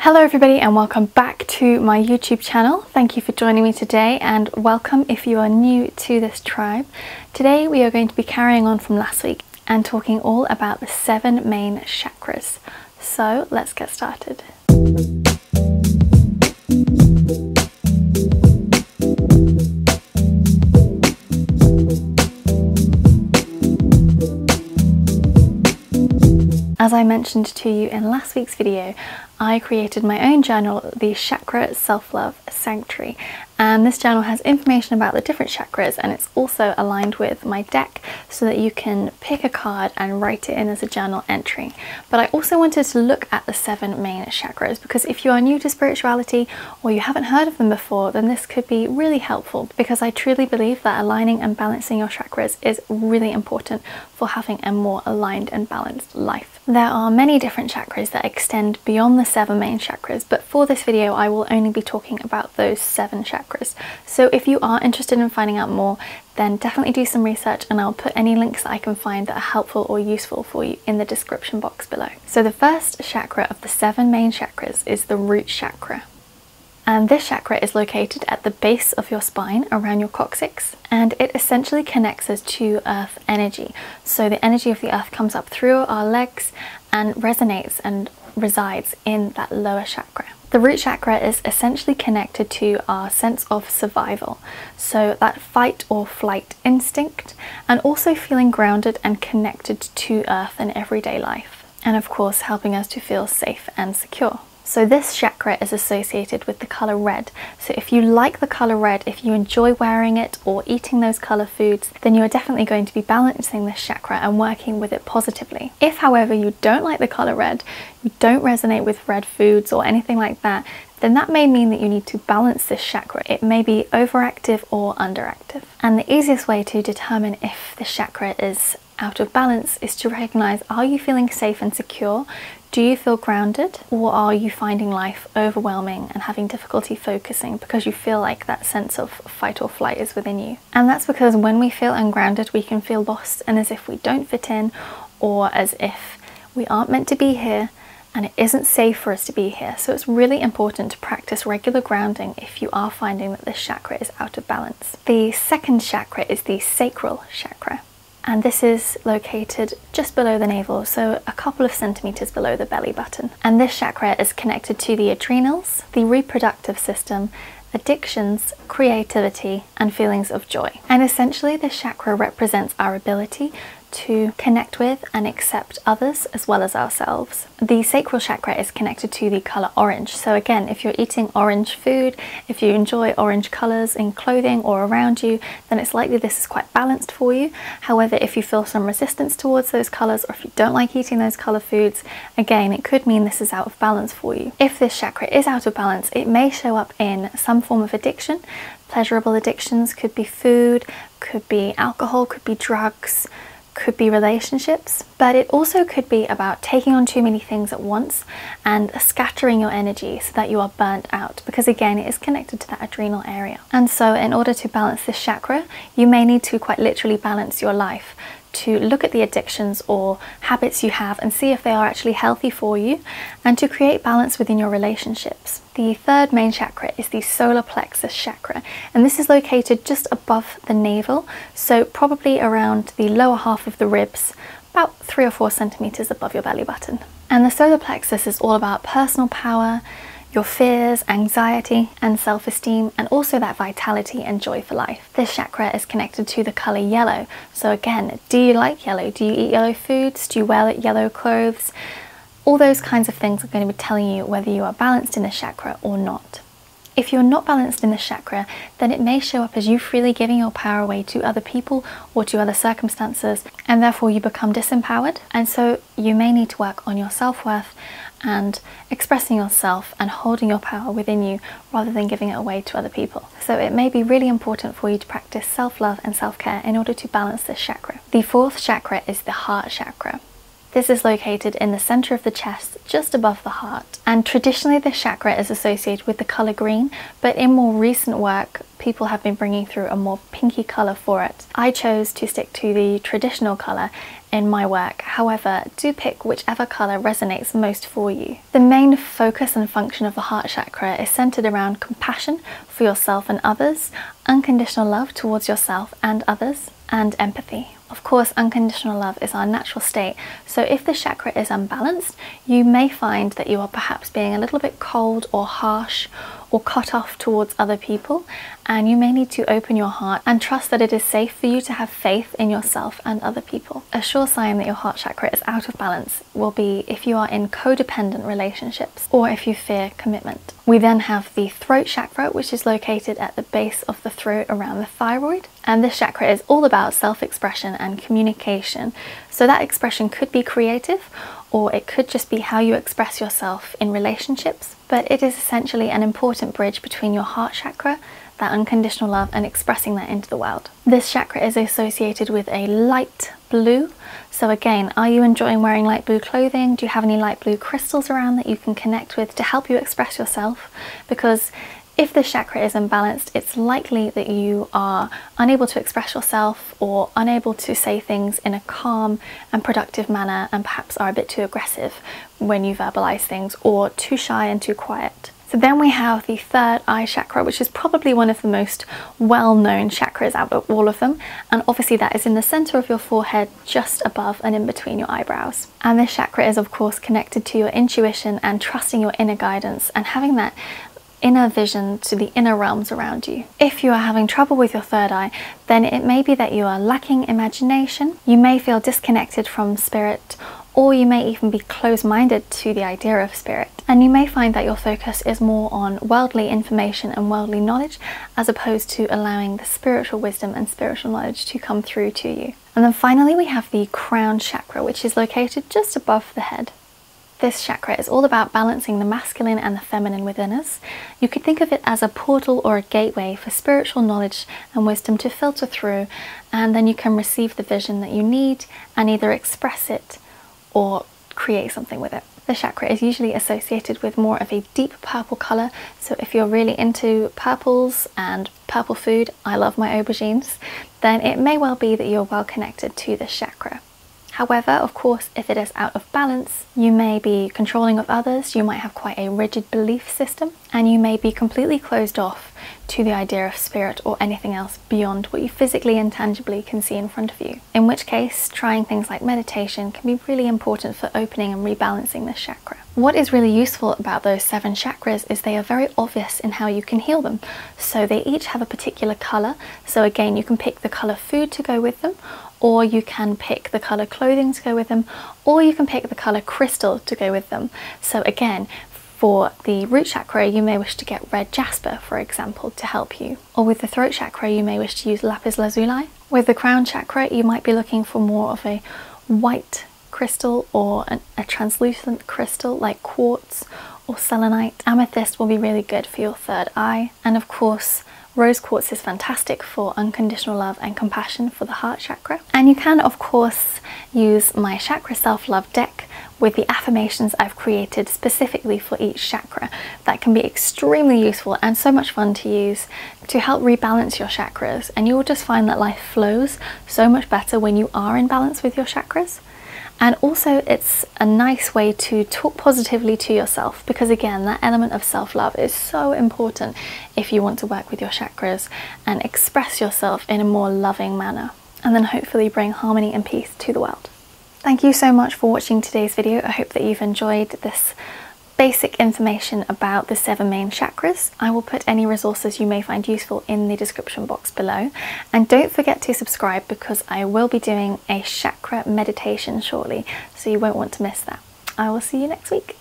Hello everybody and welcome back to my YouTube channel. Thank you for joining me today and welcome if you are new to this tribe. Today we are going to be carrying on from last week and talking all about the 7 main chakras. So let's get started. As I mentioned to you in last week's video, I created my own journal, the Chakra Self-love Sanctuary, and this journal has information about the different chakras, and it's also aligned with my deck so that you can pick a card and write it in as a journal entry. But I also wanted to look at the 7 main chakras because if you are new to spirituality or you haven't heard of them before, then this could be really helpful, because I truly believe that aligning and balancing your chakras is really important for having a more aligned and balanced life. There are many different chakras that extend beyond the 7 main chakras, but for this video I will only be talking about those 7 chakras. So if you are interested in finding out more, then definitely do some research and I'll put any links that I can find that are helpful or useful for you in the description box below. So the first chakra of the 7 main chakras is the root chakra. And this chakra is located at the base of your spine around your coccyx, and it essentially connects us to earth energy. So the energy of the earth comes up through our legs and resonates and resides in that lower chakra. The root chakra is essentially connected to our sense of survival, so that fight or flight instinct, and also feeling grounded and connected to earth in everyday life, and of course helping us to feel safe and secure. So this chakra is associated with the colour red. So if you like the colour red, if you enjoy wearing it or eating those colour foods, then you are definitely going to be balancing this chakra and working with it positively. If, however, you don't like the colour red, you don't resonate with red foods or anything like that, then that may mean that you need to balance this chakra. It may be overactive or underactive. And the easiest way to determine if the chakra is out of balance is to recognize, are you feeling safe and secure? Do you feel grounded, or are you finding life overwhelming and having difficulty focusing because you feel like that sense of fight or flight is within you? And that's because when we feel ungrounded, we can feel lost and as if we don't fit in, or as if we aren't meant to be here and it isn't safe for us to be here. So it's really important to practice regular grounding if you are finding that this chakra is out of balance. The second chakra is the Sacral Chakra. And this is located just below the navel, so a couple of centimeters below the belly button. And this chakra is connected to the adrenals, the reproductive system, addictions, creativity, and feelings of joy. And essentially this chakra represents our ability to connect with and accept others as well as ourselves. The sacral chakra is connected to the color orange. So again, if you're eating orange food, if you enjoy orange colors in clothing or around you, then it's likely this is quite balanced for you. However, if you feel some resistance towards those colors, or if you don't like eating those color foods, again, it could mean this is out of balance for you. If this chakra is out of balance, it may show up in some form of addiction. Pleasurable addictions could be food, could be alcohol, could be drugs, could be relationships, but it also could be about taking on too many things at once and scattering your energy so that you are burnt out, because again it is connected to that adrenal area. And so in order to balance this chakra, you may need to quite literally balance your life, to look at the addictions or habits you have and see if they are actually healthy for you, and to create balance within your relationships. The third main chakra is the solar plexus chakra, and this is located just above the navel, so probably around the lower half of the ribs, about 3 or 4 centimeters above your belly button. And the solar plexus is all about personal power, your fears, anxiety, and self-esteem, and also that vitality and joy for life. This chakra is connected to the color yellow. So again, do you like yellow? Do you eat yellow foods? Do you wear yellow clothes? All those kinds of things are going to be telling you whether you are balanced in this chakra or not. If you're not balanced in this chakra, then it may show up as you freely giving your power away to other people or to other circumstances, and therefore you become disempowered. And so you may need to work on your self-worth and expressing yourself and holding your power within you rather than giving it away to other people. So it may be really important for you to practice self-love and self-care in order to balance this chakra. The fourth chakra is the heart chakra. This is located in the center of the chest, just above the heart. And traditionally this chakra is associated with the color green, but in more recent work, people have been bringing through a more pinky color for it. I chose to stick to the traditional color in my work. However, do pick whichever color resonates most for you. The main focus and function of the heart chakra is centered around compassion for yourself and others, unconditional love towards yourself and others, and empathy. Of course, unconditional love is our natural state, so if the chakra is unbalanced, you may find that you are perhaps being a little bit cold or harsh or cut off towards other people, and you may need to open your heart and trust that it is safe for you to have faith in yourself and other people. A sure sign that your heart chakra is out of balance will be if you are in codependent relationships or if you fear commitment. We then have the throat chakra, which is located at the base of the throat around the thyroid, and this chakra is all about self-expression and communication. So that expression could be creative, or it could just be how you express yourself in relationships, but it is essentially an important bridge between your heart chakra, that unconditional love, and expressing that into the world. This chakra is associated with a light blue. So again, are you enjoying wearing light blue clothing? Do you have any light blue crystals around that you can connect with to help you express yourself? Because if this chakra is imbalanced, it's likely that you are unable to express yourself or unable to say things in a calm and productive manner, and perhaps are a bit too aggressive when you verbalize things, or too shy and too quiet. So then we have the third eye chakra, which is probably one of the most well-known chakras out of all of them. And obviously that is in the center of your forehead, just above and in between your eyebrows. And this chakra is of course connected to your intuition and trusting your inner guidance and having that inner vision to the inner realms around you. If you are having trouble with your third eye, then it may be that you are lacking imagination. You may feel disconnected from spirit, or you may even be closed-minded to the idea of spirit. And you may find that your focus is more on worldly information and worldly knowledge, as opposed to allowing the spiritual wisdom and spiritual knowledge to come through to you. And then finally we have the crown chakra, which is located just above the head. This chakra is all about balancing the masculine and the feminine within us. You could think of it as a portal or a gateway for spiritual knowledge and wisdom to filter through, and then you can receive the vision that you need and either express it or create something with it. The chakra is usually associated with more of a deep purple colour, so if you're really into purples and purple food, I love my aubergines, then it may well be that you're well connected to this chakra. However, of course, if it is out of balance, you may be controlling of others, you might have quite a rigid belief system, and you may be completely closed off to the idea of spirit or anything else beyond what you physically and tangibly can see in front of you. In which case, trying things like meditation can be really important for opening and rebalancing this chakra. What is really useful about those 7 chakras is they are very obvious in how you can heal them. So they each have a particular colour, so again you can pick the colour food to go with them, or you can pick the colour clothing to go with them, or you can pick the colour crystal to go with them. So again, for the root chakra, you may wish to get red jasper, for example, to help you. Or with the throat chakra, you may wish to use lapis lazuli. With the crown chakra, you might be looking for more of a white crystal or a translucent crystal like quartz or selenite. Amethyst will be really good for your third eye. And of course, rose quartz is fantastic for unconditional love and compassion for the heart chakra. And you can, of course, use my Chakra Self-love deck with the affirmations I've created specifically for each chakra. That can be extremely useful and so much fun to use to help rebalance your chakras. And you will just find that life flows so much better when you are in balance with your chakras. And also it's a nice way to talk positively to yourself, because again, that element of self-love is so important if you want to work with your chakras and express yourself in a more loving manner, and then hopefully bring harmony and peace to the world. Thank you so much for watching today's video. I hope that you've enjoyed this basic information about the 7 main chakras. I will put any resources you may find useful in the description box below. And don't forget to subscribe, because I will be doing a chakra meditation shortly, so you won't want to miss that. I will see you next week.